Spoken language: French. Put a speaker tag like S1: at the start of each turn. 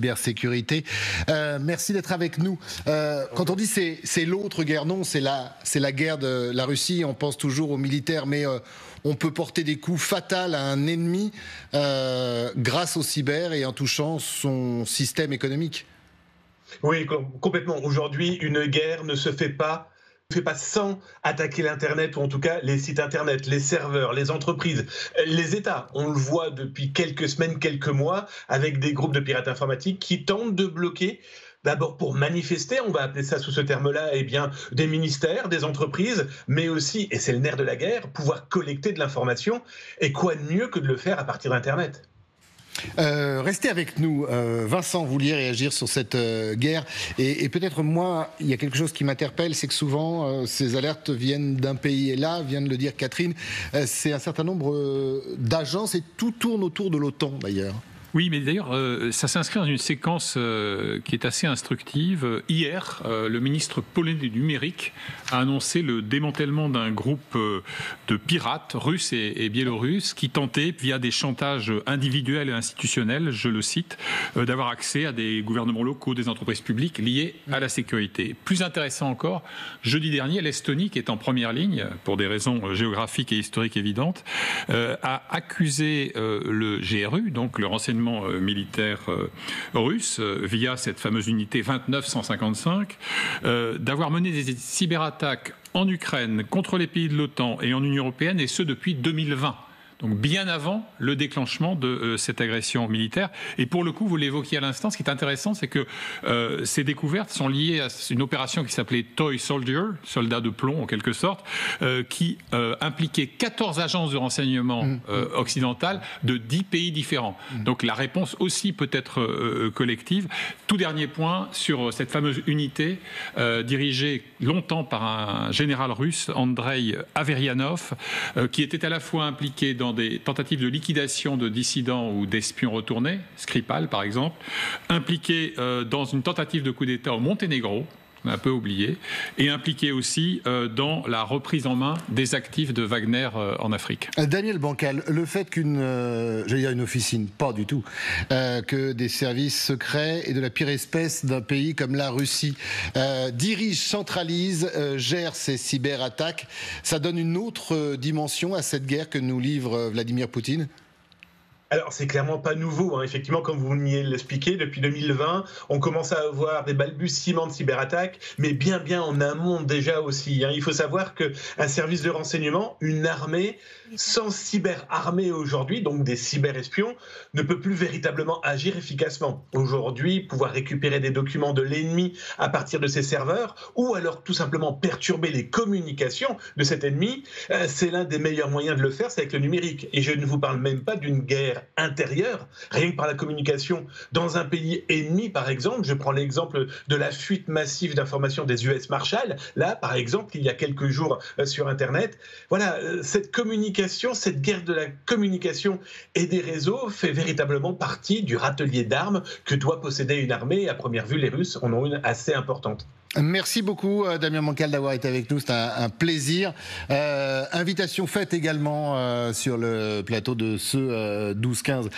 S1: cybersécurité. Merci d'être avec nous. Quand on dit c'est l'autre guerre, non, c'est la guerre de la Russie. On pense toujours aux militaires, mais on peut porter des coups fatals à un ennemi grâce au cyber et en touchant son système économique.
S2: Oui, complètement. Aujourd'hui, une guerre ne se fait pas sans attaquer l'Internet, ou en tout cas les sites Internet, les serveurs, les entreprises, les États. On le voit depuis quelques semaines, quelques mois, avec des groupes de pirates informatiques qui tentent de bloquer, d'abord pour manifester, on va appeler ça sous ce terme-là, eh bien, des ministères, des entreprises, mais aussi, et c'est le nerf de la guerre, pouvoir collecter de l'information. Et quoi de mieux que de le faire à partir d'Internet ?
S1: Restez avec nous. Vincent, vous vouliez réagir sur cette guerre. Et peut-être moi, il y a quelque chose qui m'interpelle, c'est que souvent, ces alertes viennent d'un pays. Et là, vient de le dire Catherine, c'est un certain nombre d'agences et tout tourne autour de l'OTAN d'ailleurs.
S3: Oui, mais d'ailleurs, ça s'inscrit dans une séquence qui est assez instructive. Hier, le ministre polonais du numérique a annoncé le démantèlement d'un groupe de pirates russes et biélorusses qui tentaient, via des chantages individuels et institutionnels, je le cite, d'avoir accès à des gouvernements locaux, des entreprises publiques liées à la sécurité. Plus intéressant encore, jeudi dernier, l'Estonie, qui est en première ligne, pour des raisons géographiques et historiques évidentes, a accusé le GRU, donc le renseignement militaire russe, via cette fameuse unité 29155, d'avoir mené des cyberattaques en Ukraine contre les pays de l'OTAN et en Union européenne, et ce depuis 2020. Donc bien avant le déclenchement de cette agression militaire. Et pour le coup, vous l'évoquiez à l'instant, ce qui est intéressant, c'est que ces découvertes sont liées à une opération qui s'appelait Toy Soldier, soldat de plomb en quelque sorte, qui impliquait 14 agences de renseignement occidentales de 10 pays différents. Donc la réponse aussi peut être collective. Tout dernier point sur cette fameuse unité dirigée longtemps par un général russe, Andrei Averianov, qui était à la fois impliqué dans des tentatives de liquidation de dissidents ou d'espions retournés, Skripal par exemple, impliqué dans une tentative de coup d'État au Monténégro, on a un peu oublié, et impliqué aussi dans la reprise en main des actifs de Wagner en Afrique.
S1: Daniel Bancal, le fait une officine, pas du tout, que des services secrets et de la pire espèce d'un pays comme la Russie dirigent, centralisent, gèrent ces cyberattaques, ça donne une autre dimension à cette guerre que nous livre Vladimir Poutine ?
S2: Alors, c'est clairement pas nouveau, hein. Effectivement, comme vous veniez de l'expliquer, depuis 2020, on commence à avoir des balbutiements de cyberattaques, mais bien en amont déjà aussi, hein. Il faut savoir qu'un service de renseignement, une armée, sans cyberarmée aujourd'hui, donc des cyberespions, ne peut plus véritablement agir efficacement. Aujourd'hui, pouvoir récupérer des documents de l'ennemi à partir de ses serveurs, ou alors tout simplement perturber les communications de cet ennemi, c'est l'un des meilleurs moyens de le faire, c'est avec le numérique. Et je ne vous parle même pas d'une guerre intérieure, rien que par la communication dans un pays ennemi, par exemple. Je prends l'exemple de la fuite massive d'informations des US Marshall, là, par exemple, il y a quelques jours sur Internet. Voilà, cette communication, cette guerre de la communication et des réseaux fait véritablement partie du râtelier d'armes que doit posséder une armée. À première vue, les Russes en ont une assez importante.
S1: Merci beaucoup Damien Bancal d'avoir été avec nous, c'est un plaisir. Invitation faite également sur le plateau de ce 12-15.